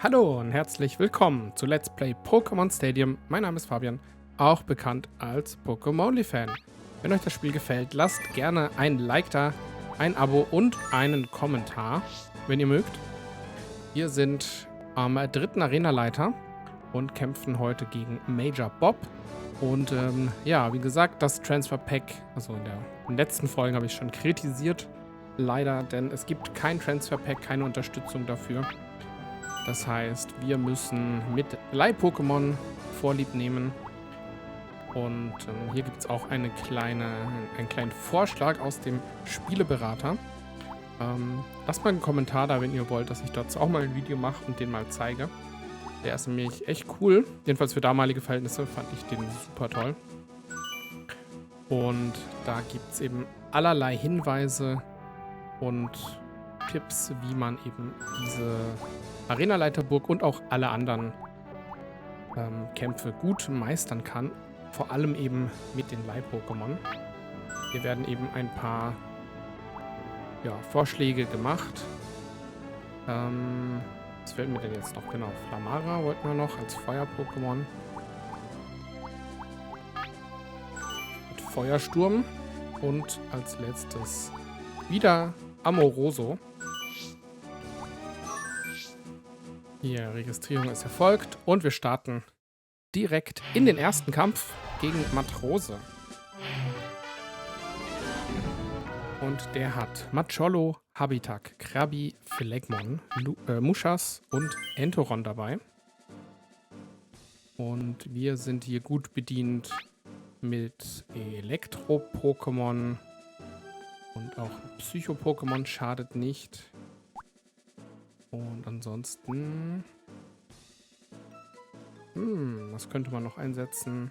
Hallo und herzlich willkommen zu Let's Play Pokémon Stadium. Mein Name ist Fabian, auch bekannt als Pokémonly-Fan. Wenn euch das Spiel gefällt, lasst gerne ein Like da, ein Abo und einen Kommentar, wenn ihr mögt. Wir sind am dritten Arenaleiter und kämpfen heute gegen Major Bob. Und ja, wie gesagt, das Transfer Pack, also in den letzten Folgen habe ich schon kritisiert, leider, denn es gibt kein Transfer Pack, keine Unterstützung dafür. Das heißt, wir müssen mit Leih-Pokémon Vorlieb nehmen. Und hier gibt es auch einen kleinen Vorschlag aus dem Spieleberater. Lasst mal einen Kommentar da, wenn ihr wollt, dass ich dazu auch mal ein Video mache und den mal zeige. Der ist nämlich echt cool. Jedenfalls für damalige Verhältnisse fand ich den super toll. Und da gibt es eben allerlei Hinweise und Tipps, wie man eben diese Arenaleiterburg und auch alle anderen Kämpfe gut meistern kann. Vor allem eben mit den Leih-Pokémon. Hier werden eben ein paar Vorschläge gemacht. Was fällt mir denn jetzt noch? Genau, Flamara wollten wir noch als Feuer-Pokémon. Mit Feuersturm. Und als letztes wieder Amoroso. Hier, Registrierung ist erfolgt und wir starten direkt in den ersten Kampf gegen Matrose. Und der hat Macholo, Habitak, Krabi, Phlegmon, Mushas und Entoron dabei. Und wir sind hier gut bedient mit Elektro-Pokémon und auch Psycho-Pokémon schadet nicht. Und ansonsten... was könnte man noch einsetzen?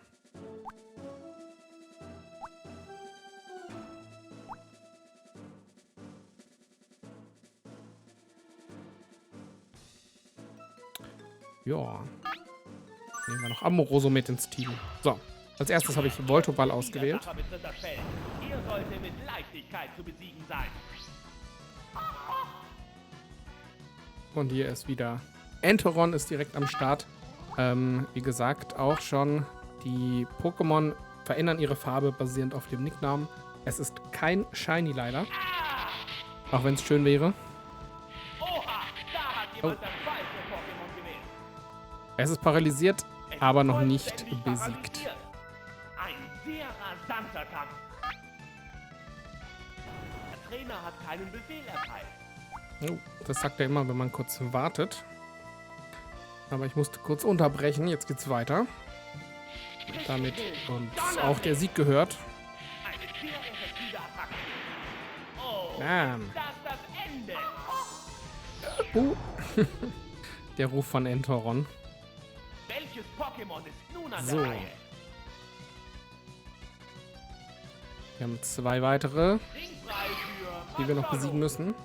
Ja. Nehmen wir noch Amoroso mit ins Team. So, als erstes habe ich Voltoball ausgewählt. Ihr sollte mit Leichtigkeit zu besiegen sein. Und hier ist wieder Entoron ist direkt am Start. Wie gesagt, auch schon die Pokémon verändern ihre Farbe basierend auf dem Nicknamen. Es ist kein Shiny leider. Auch wenn es schön wäre. Oha, da hat jemand das falsche Pokémon gewählt. Es ist paralysiert, aber noch nicht Vollständig besiegt. paralysiert. Ein sehr rasanter Kampf. Der Trainer hat keinen Befehl erteilt. Oh, das sagt er immer, wenn man kurz wartet. Aber ich musste kurz unterbrechen. Jetzt geht's weiter. Damit uns auch der Sieg gehört. Eine sehr effektive Attacke. Oh, Bam. ist das Ende? Der Ruf von Entoron. Welches Pokémon ist nun an So. der Reihe? Wir haben zwei weitere, Ringfrei für die wir noch besiegen müssen.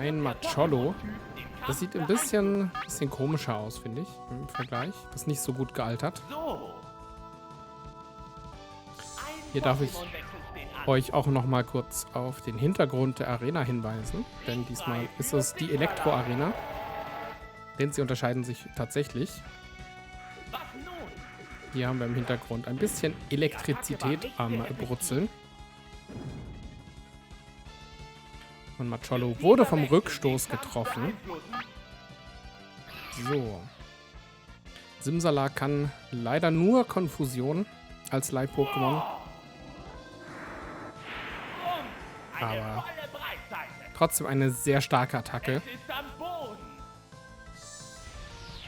Ein Macholo. Das sieht ein bisschen komischer aus, finde ich, im Vergleich. Das ist nicht so gut gealtert. So. Hier darf ich euch auch noch mal kurz auf den Hintergrund der Arena hinweisen. Denn diesmal ist es die Elektro-Arena. Denn sie unterscheiden sich tatsächlich. Was nun? Hier haben wir im Hintergrund ein bisschen Elektrizität am Brutzeln. Und Macholo wurde vom Rückstoß getroffen. So. Simsala kann leider nur Konfusion als Leih-Pokémon. Aber Volle Breitseite. trotzdem eine sehr starke Attacke. Es ist am Boden.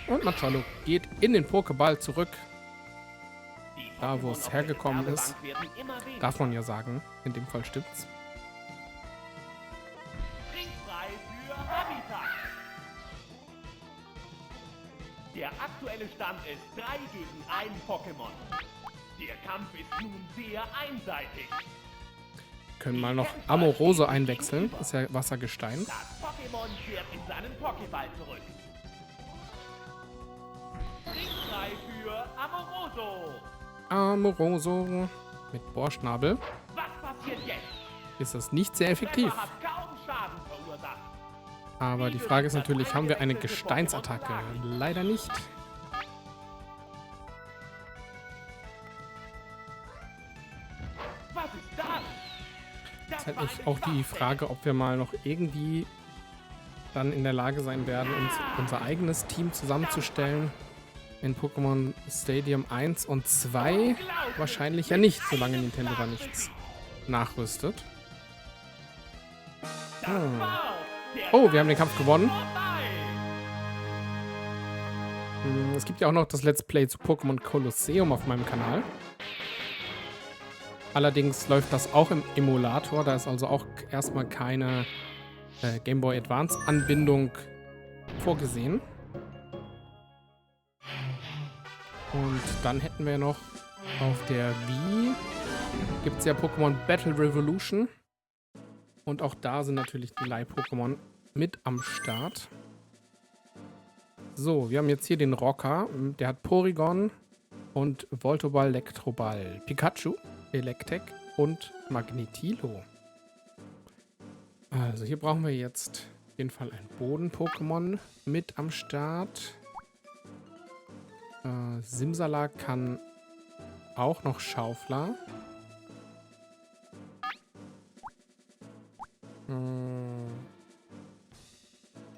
Und Macholo geht in den Pokéball zurück. Die Da, wo Pokémon es auf hergekommen der ist. Werbebank werden immer weniger. Darf man ja sagen. In dem Fall stimmt's. Ringfrei für Habitat. Der aktuelle Stand ist 3 gegen 1 Pokémon. Der Kampf ist nun sehr einseitig. Können mal noch Amoroso einwechseln. Ist ja Wassergestein. Das Pokémon kehrt in seinen Pokéball zurück. Ringfrei für Amoroso. Amoroso mit Bohrschnabel. Was passiert jetzt? Ist das nicht sehr effektiv. Treffer hat kaum Schaden verursacht. Aber die Frage ist natürlich, haben wir eine Gesteinsattacke? Leider nicht. Was ist das? Ist halt nicht auch die Frage, ob wir mal noch irgendwie dann in der Lage sein werden, uns unser eigenes Team zusammenzustellen. In Pokémon Stadium 1 und 2 wahrscheinlich ja nicht, solange Nintendo da nichts nachrüstet. Oh, wir haben den Kampf gewonnen. Es gibt ja auch noch das Let's Play zu Pokémon Colosseum auf meinem Kanal. Allerdings läuft das auch im Emulator. Da ist also auch erstmal keine Game Boy Advance Anbindung vorgesehen. Und dann hätten wir noch auf der Wii gibt es ja Pokémon Battle Revolution. Und auch da sind natürlich die Leih-Pokémon mit am Start. So, wir haben jetzt hier den Rocker. Der hat Porygon und Voltoball, Elektroball, Pikachu, Electek und Magnetilo. Also hier brauchen wir jetzt auf jeden Fall ein Boden-Pokémon mit am Start. Simsalak kann auch noch Schaufler.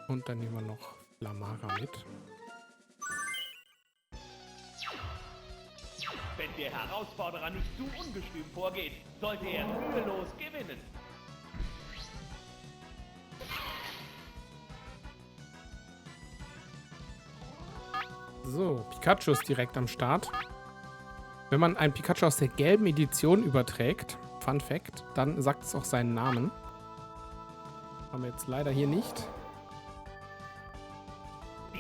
Und dann nehmen wir noch Lamara mit. Wenn der Herausforderer nicht zu ungestüm vorgeht, sollte er mühelos gewinnen. So, Pikachu ist direkt am Start. Wenn man ein Pikachu aus der gelben Edition überträgt, Fun Fact, dann sagt es auch seinen Namen. Haben wir jetzt leider hier nicht.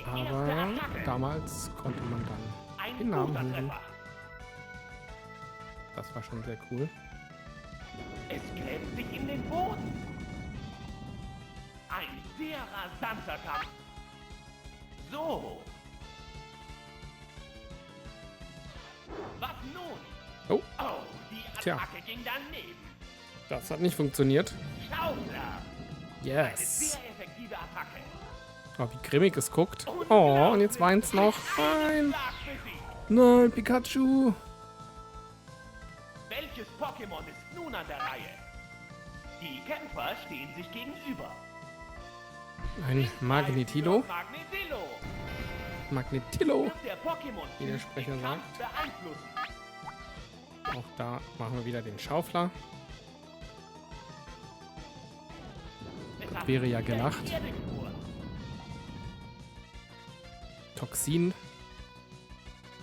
Aber damals konnte man dann den Namen hören. Das war schon sehr cool. Es gräbt sich in den Boden. Ein sehr rasanter Kampf. So. Was nun? Oh. Oh, die Attacke ging daneben. Das hat nicht funktioniert. Schaufler. Yes. Eine sehr effektive Attacke. Oh, wie grimmig es guckt. Oh, und jetzt weint's noch. Nein. Nein, Pikachu. Welches Pokémon ist nun an der Reihe? Die Kämpfer stehen sich gegenüber. Ein Magnetilo. Magnetilo. Magnetilo, Wird der Pokémon wie der Sprecher den Kampf sagt. beeinflussen? Auch da machen wir wieder den Schaufler. Es hat Wäre ja wieder gelacht. die Erde geboren. Toxin.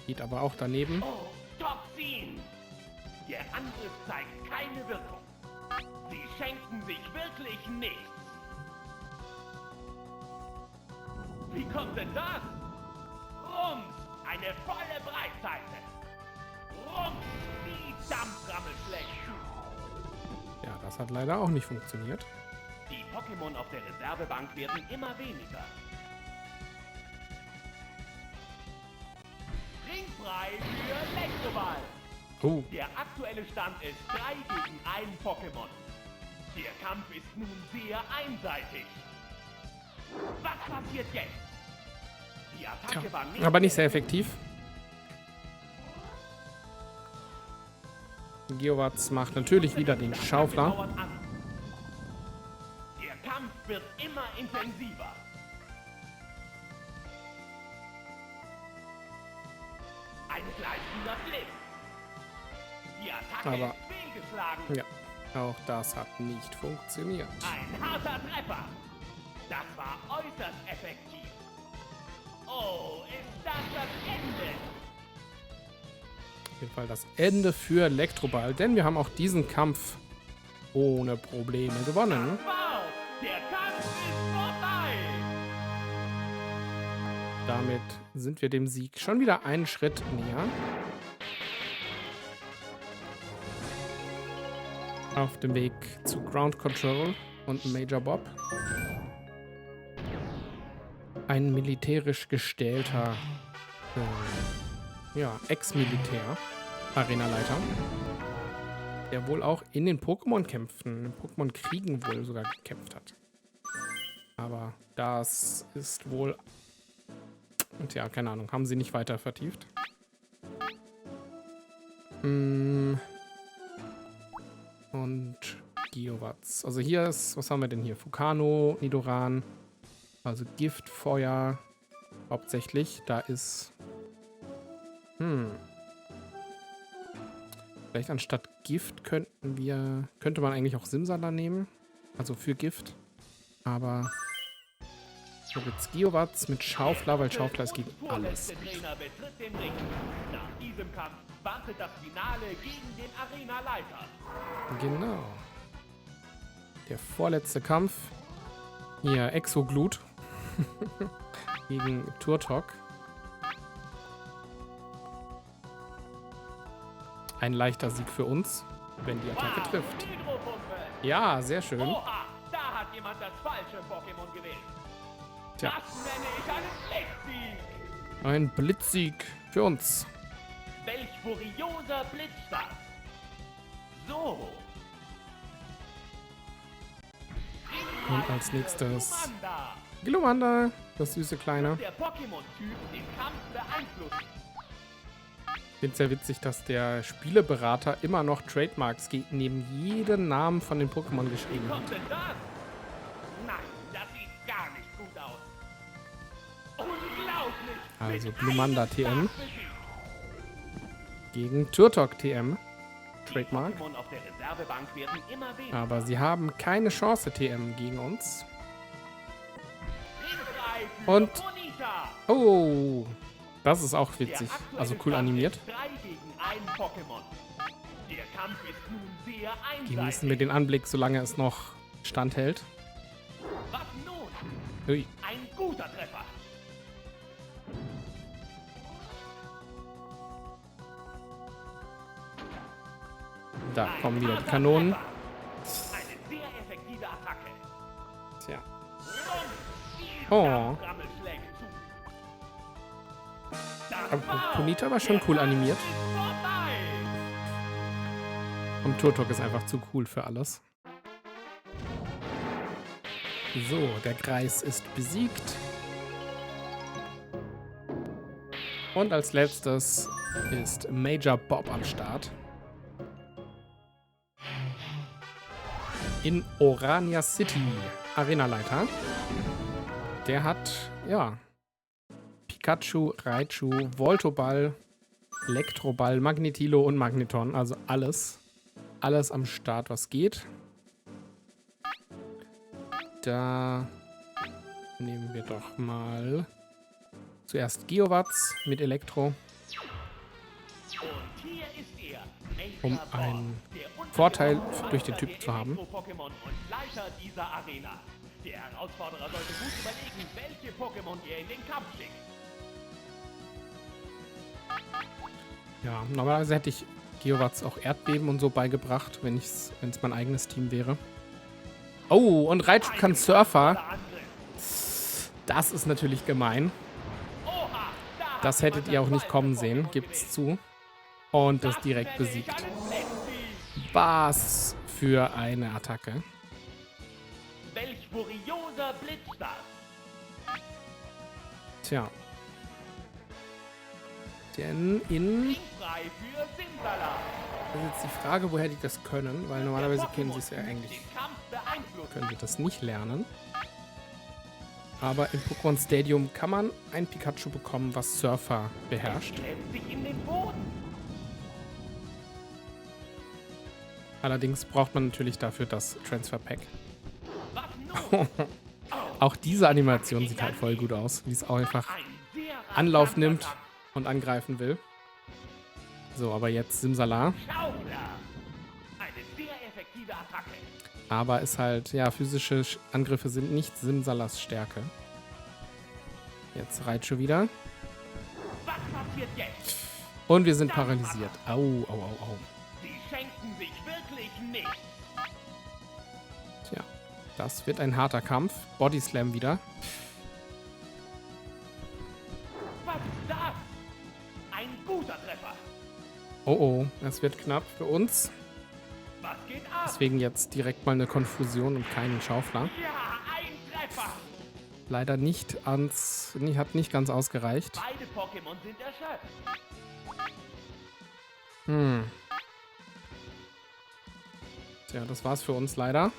Geht aber auch daneben. Oh, Toxin! Der Angriff zeigt keine Wirkung. Sie schenken sich wirklich nichts. Wie kommt denn das? Rums, eine volle Breitseite. Rums, die Dampframmel schlägt zu. Ja, das hat leider auch nicht funktioniert. Die Pokémon auf der Reservebank werden immer weniger. Ringfrei für Elektroball. Oh, Der aktuelle Stand ist 3 gegen 1 Pokémon. Der Kampf ist nun sehr einseitig. Was passiert jetzt? Die Attacke war nicht aber nicht sehr effektiv. Geowatz macht natürlich wieder den Schaufler. Dauert an. Der Kampf wird immer intensiver. Ein gleißender Blitz. Die Attacke Aber- ist fehlgeschlagen. Ja, auch das hat nicht funktioniert. Ein harter Treffer. Das war äußerst effektiv. Oh, ist das das Ende? Auf jeden Fall das Ende für Elektroball, denn wir haben auch diesen Kampf ohne Probleme gewonnen. Wow, der Kampf ist vorbei. Damit sind wir dem Sieg schon wieder einen Schritt näher. Auf dem Weg zu Ground Control und Major Bob. Ein militärisch gestählter Ex-Militär, Arenaleiter, der wohl auch in den Pokémon-Kämpfen, in den Pokémon-Kriegen wohl sogar gekämpft hat. Aber das ist wohl... Und ja, keine Ahnung, haben sie nicht weiter vertieft. Und Geowatz. Also hier ist, was haben wir denn hier? Fukano, Nidoran, also Gift, Feuer, hauptsächlich. Da ist... Vielleicht anstatt Gift könnte man eigentlich auch Simsala nehmen. Also für Gift. Aber so gibt's Geowatz mit Schaufler, weil Schaufler ist gegen alles. Trainer betritt den Ring. Nach diesem Kampf wartet das Finale gegen den Arenaleiter. Genau. Der vorletzte Kampf. Hier, Exoglut. Gegen Turtok. Ein leichter Sieg für uns, wenn die Attacke trifft. Hydropumpe. Ja, sehr schön. Oha, da hat jemand das falsche Pokémon gewählt. Tja, Das nenne ich einen Blitzsieg. ein Blitzsieg für uns. Welch furioser Blitzstart. So. Und als nächstes Glumanda. Glumanda, das süße Kleine. Der Pokémon-Typ den Kampf beeinflusst. Ich finde es sehr witzig, dass der Spieleberater immer noch Trademarks neben jedem Namen von den Pokémon geschrieben Wie hat. kommt denn das? Nein, das sieht gar nicht gut aus. Unglaublich. Also Mit Glumanda einem TM Schlag besiegt. gegen Turtok TM. Trademark. Die Pokémon auf der Reservebank werden immer weniger. Aber sie haben keine Chance TM gegen uns. Hilfreich für Und- Bonita. Oh, das ist auch Der witzig. aktuelle Also cool Stand animiert. ist 3 gegen 1 Pokémon. Der Kampf ist nun sehr Genießen einseitig. wir den Anblick, solange es noch standhält. Was nun? Ui. Ein guter Treffer. Da Ein kommen wieder die harter Kanonen. Treffer. Eine sehr effektive Attacke. Tja. Und viel Oh. Rammelschläge zu. Das Aber war's. Bonita war schon cool Der Kampf animiert. ist vorbei. Und Turtok ist einfach zu cool für alles. So, der Kreis ist besiegt. Und als letztes ist Major Bob am Start. In Orania City. Arenaleiter. Der hat, ja, Pikachu, Raichu, Voltoball, Elektroball, Magnetilo und Magneton. Also alles. Alles am Start, was geht. Da nehmen wir doch mal zuerst Geowatz mit Elektro, Und hier ist er, Major um Bob, einen der Vorteil unbedingte durch den Meister Typ der zu haben. Elektro-Pokémon und Leiter dieser Arena. Der Herausforderer sollte gut überlegen, welche Pokémon er in den Kampf schickt. Ja, normalerweise hätte ich Geowatz auch Erdbeben und so beigebracht, wenn es mein eigenes Team wäre. Oh, und Raichu kann Surfer. Toller Angriff. Das ist natürlich gemein. Oha, da Das hat hättet jemand ihr auch das nicht falsche kommen sehen, Pokémon gibt's gewählt. zu. Und das Das direkt nenne ich besiegt. einen Blitzsieg. Was für eine Attacke. Welch furioser Blitzstart. Tja. Denn in... Frei für Simsala. Das ist jetzt die Frage, woher die das können, weil normalerweise Der können sie es ja Pokémon-Typ eigentlich... den Kampf beeinflussen. Können sie das nicht lernen. Aber im Pokémon Stadium kann man ein Pikachu bekommen, was Surfer beherrscht. Gräbt sich in den Boden. Allerdings braucht man natürlich dafür das Transfer Pack. Was nun? Auch diese Animation sieht halt voll gut aus, wie es auch einfach Ein sehr Anlauf rasanter nimmt Kampf. und angreifen will. So, aber jetzt Simsala. Schaufler. Eine sehr effektive Attacke. Aber ist halt, ja, physische Angriffe sind nicht Simsalas Stärke. Jetzt Raichu wieder. Was passiert jetzt? Und wir sind paralysiert. Au, au, au, au. Sie schenken sich wirklich nichts. Tja, das wird ein harter Kampf. Body Slam wieder. Was ist das? Ein guter Treffer. Oh, oh, es wird knapp für uns. Was geht ab? Deswegen jetzt direkt mal eine Konfusion und keinen Schaufler. Ja, ein Treffer. Leider hat nicht ganz ausgereicht. Beide Pokémon sind erschöpft. Tja, das war's für uns leider.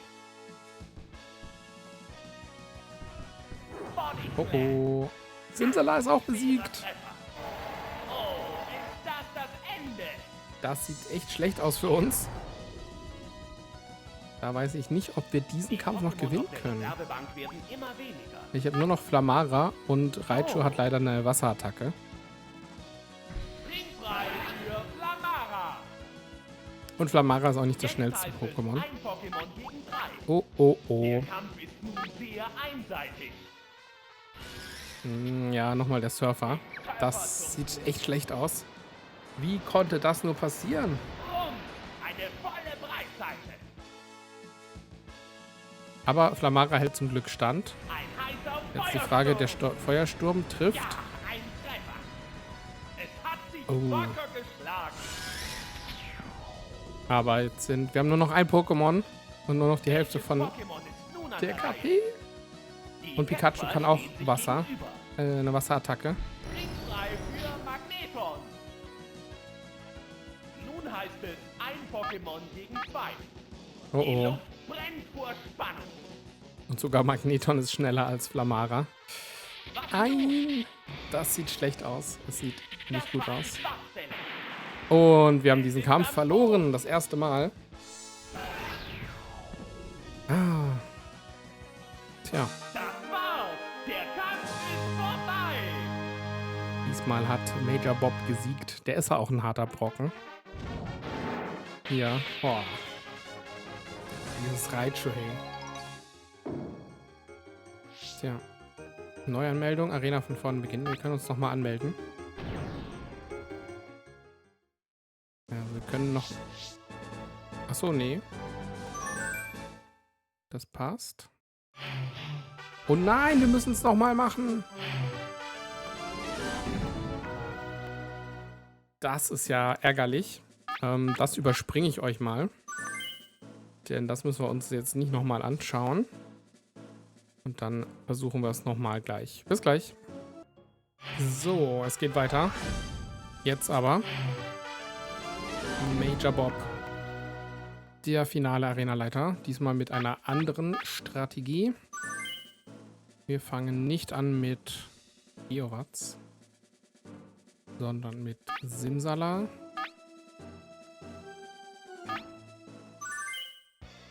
Oh oh. Simsala ist auch besiegt. Oh, ist das Ende? Das sieht echt schlecht aus für uns. Da weiß ich nicht, ob wir diesen Kampf noch gewinnen können. Ich habe nur noch Flamara und Raichu hat leider eine Wasserattacke. Ringfrei für Flamara. Und Flamara ist auch nicht das schnellste Pokémon. Ein Pokémon gegen 3. Oh, oh, oh. Der Kampf ist nun sehr einseitig. Ja, nochmal der Surfer. Das sieht echt schlecht aus. Wie konnte das nur passieren? Und eine volle Breitseite. Aber Flamara hält zum Glück stand. Ein heißer Jetzt die Frage, der Feuersturm trifft. Ja, ein Treffer. Es hat sich Oh. locker geschlagen. Aber jetzt wir haben nur noch ein Pokémon und nur noch die Hälfte von Pokémon ist nun an der Reihe. KP. Die Und Pikachu Kämpfer kann auch stehen sich Wasser. gegenüber. Eine Wasserattacke. Ringfrei für Magneton. Nun heißt es ein Pokémon gegen 2. Oh Die oh. Luft brennt vor Spannung. Und sogar Magneton ist schneller als Flamara. Ein. Das sieht schlecht aus. Es sieht nicht gut aus. Schwachstelle. Und wir haben diesen Kampf verloren. Das erste Mal. Ah. Tja. Das war's. Der Kampf ist vorbei. Diesmal hat Major Bob gesiegt. Der ist ja auch ein harter Brocken. Hier. Boah. Dieses Raichu, hey. Tja. Neuanmeldung. Arena von vorne beginnen. Wir können uns nochmal anmelden. Ja, wir können noch... Achso, nee. Das passt. Oh nein, wir müssen es nochmal machen. Das ist ja ärgerlich. Das überspringe ich euch mal. Denn das müssen wir uns jetzt nicht nochmal anschauen. Und dann versuchen wir es nochmal gleich. Bis gleich. So, es geht weiter. Jetzt aber Major Bob. Der finale Arenaleiter. Diesmal mit einer anderen Strategie. Wir fangen nicht an mit Geowatz, sondern mit Simsala.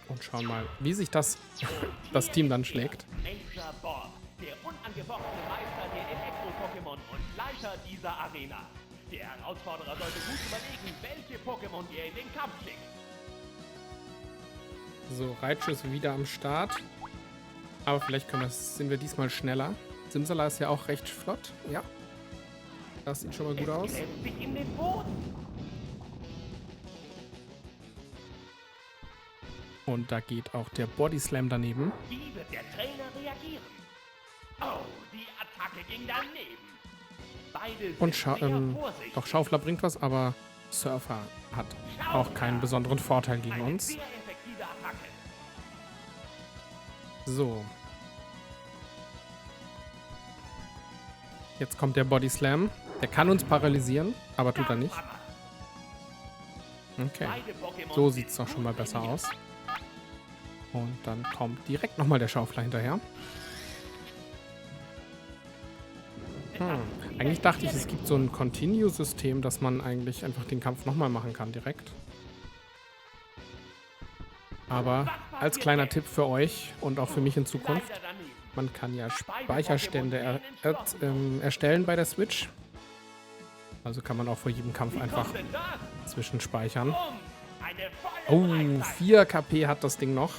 Und schauen mal, wie sich das Team dann schlägt. Major Bob, der unangefochtene Meister der Elektro-Pokémon und Leiter dieser Arena. Der Herausforderer sollte gut überlegen, welche Pokémon er in den Kampf schickt. So, Raichu ist wieder am Start. Aber vielleicht sind wir diesmal schneller. Simsala ist ja auch recht flott. Ja. Das sieht schon mal gut aus. Klemmt sich in den Boden. Und da geht auch der Body Slam daneben. Wie wird der Trainer reagieren? Oh, die Attacke ging daneben. Beide sind Und sehr vorsichtig. doch Schaufler bringt was, aber Surfer hat auch keinen besonderen Vorteil gegen Eine uns. sehr effektive Attacke. So. Jetzt kommt der Body Slam. Der kann uns paralysieren, aber tut er nicht. Okay. Beide Pokémon So sind sieht es doch schon gut mal besser trainiert. aus. Und dann kommt direkt nochmal der Schaufler hinterher. Eigentlich dachte ich, es gibt so ein Continue-System, dass man eigentlich einfach den Kampf nochmal machen kann direkt. Aber als kleiner Tipp für euch und auch für mich in Zukunft, Leider daneben. man kann ja Speicherstände erstellen bei der Switch. Also kann man auch vor jedem Kampf Wie einfach kommt denn das? zwischenspeichern. Eine volle Oh, Breitseite. 4 KP hat das Ding noch.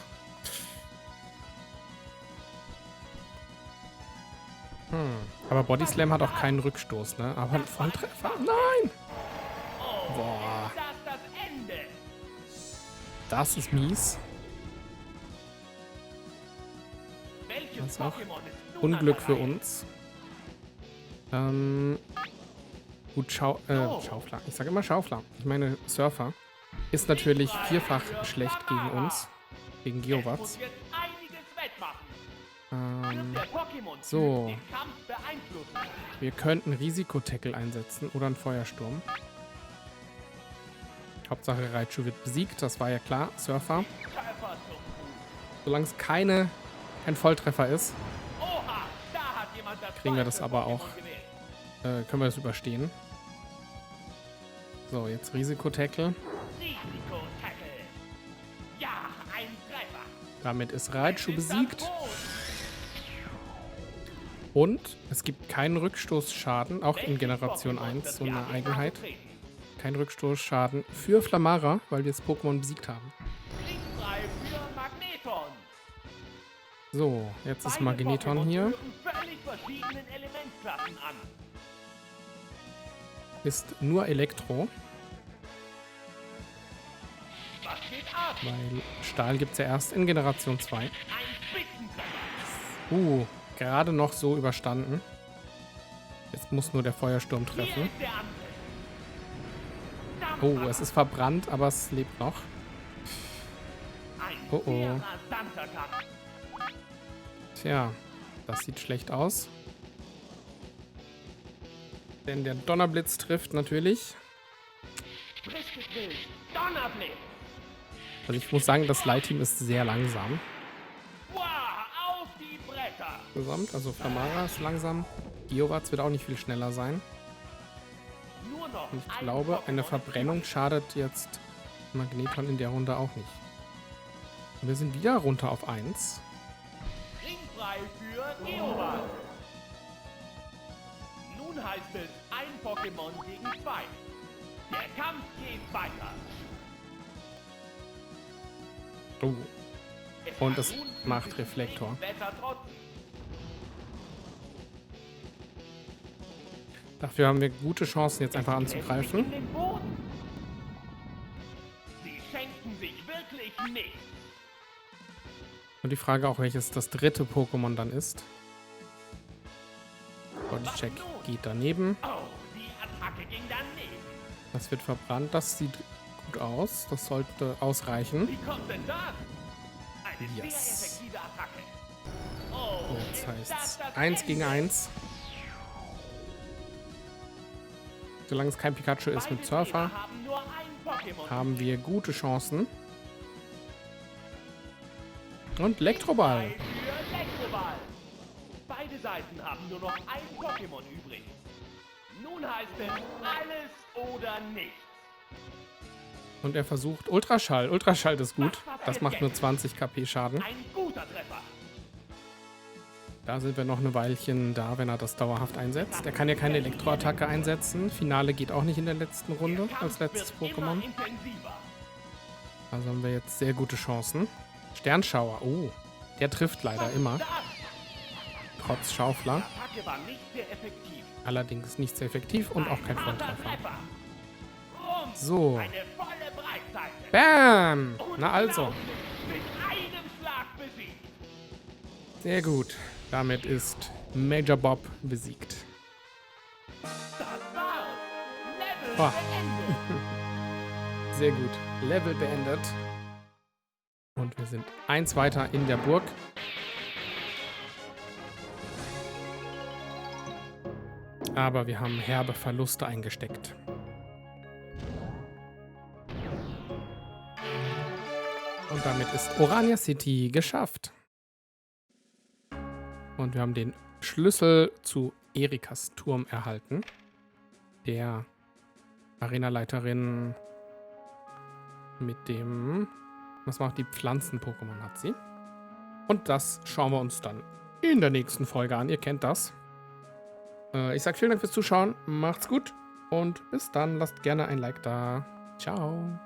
Aber Body Slam hat auch keinen Rückstoß, ne? Aber ein Volltreffer? Nein! Oh, Boah, ist das Ende? das ist mies. Welches Das ist auch Pokémon ist nun Unglück an der für Reihe? uns. Gut, Schaufler. Ich sage immer Schaufler. Ich meine Surfer. Ist natürlich vierfach schlecht gegen uns. Gegen Es Geowatz. muss jetzt einiges wettmachen. wird der Pokémon so. den Kampf beeinflussen. Wir könnten Risikotackle einsetzen oder einen Feuersturm. Hauptsache Raichu wird besiegt, das war ja klar. Surfer. Surfer zum Solange es kein Volltreffer ist, Oha, da hat jemand das kriegen wir das falsche aber Pokémon auch. gewählt. Können wir das überstehen. So, jetzt Risikotackle. Risiko-Tackle. Ja, ein Treffer. Damit ist Raichu Es ist besiegt. am Boden. Und es gibt keinen Rückstoßschaden, auch in Welches Generation Pokémon 1, wird so die eine Arena Eigenheit. vertreten? Kein Rückstoßschaden für Flamara, weil wir das Pokémon besiegt haben. Ringfrei für Magneton. So, jetzt ist Beide Magneton Pokémon hier. gehören völlig verschiedenen Elementklassen an. Ist nur Elektro, Was geht ab? weil Stahl gibt es ja erst in Generation 2. Ein Spitzentreffer. Gerade noch so überstanden. Jetzt muss nur der Feuersturm Hier treffen. ist der Angriff. Oh, es ist verbrannt, aber es lebt noch. Ein Oh, oh. sehr rasanter Kampf. Tja, das sieht schlecht aus. Denn der Donnerblitz trifft natürlich. Frisch gegrillt. Donnerblitz. Also ich muss sagen, das Light-Team ist sehr langsam. Wow, auf die Bretter. Gesamt, also Flamara ist langsam. Geowatz wird auch nicht viel schneller sein. Nur noch Und ich ein glaube, Pokémon eine Verbrennung schadet jetzt Magneton in der Runde auch nicht. Wir sind wieder runter auf 1. Ringfrei für Geobat. Nun heißt es ein Pokémon gegen 2. Der Kampf geht weiter. Oh, Und kann es nun macht physischen Reflektor. Regenwetter trotzen. dafür haben wir gute Chancen, jetzt einfach In anzugreifen. den Boden. Sie schenken sich wirklich nichts. Und die Frage auch, welches das dritte Pokémon dann ist. Bodycheck geht daneben. Oh, die Attacke ging daneben. Das wird verbrannt. Das sieht gut aus. Das sollte ausreichen. Wie kommt denn das? Eine Yes. sehr effektive Attacke. Oh, Jetzt ist heißt das es das 1 gegen Ende? 1. Solange es kein Pikachu ist mit Beide Surfer, Trainer haben nur ein Pokémon. haben wir gute Chancen. Und Elektroball. Für Elektroball. Beide Seiten haben nur noch ein Pokémon übrig. Nun heißt es alles oder nichts. Und er versucht Ultraschall. Ultraschall ist gut. Das macht nur 20 KP Schaden. Ein guter Treffer. Da sind wir noch eine Weilchen da, wenn er das dauerhaft einsetzt. Er kann ja keine Elektroattacke einsetzen. Finale geht auch nicht in der letzten Runde Der als Kampf letztes wird immer Pokémon. intensiver. Also haben wir jetzt sehr gute Chancen. Sternschauer. Oh, der trifft leider immer. Das Trotz Schaufler. Attacke war nicht sehr effektiv. Allerdings nicht sehr effektiv und auch kein harter Volltreffer. Treffer. Rumpf. So. Eine volle Breitseite. Bam! Na also. Unglaublich. Mit einem Schlag besiegt. Sehr gut. Damit ist Major Bob besiegt. Das war's. Level Oh. beendet. Sehr gut. Level beendet. Und wir sind 1 weiter in der Burg. Aber wir haben herbe Verluste eingesteckt. Und damit ist Orania City geschafft. Und wir haben den Schlüssel zu Erikas Turm erhalten. Der Arenaleiterin mit dem... Was macht die Pflanzen-Pokémon hat sie. Und das schauen wir uns dann in der nächsten Folge an. Ihr kennt das. Ich sage vielen Dank fürs Zuschauen. Macht's gut. Und bis dann. Lasst gerne ein Like da. Ciao.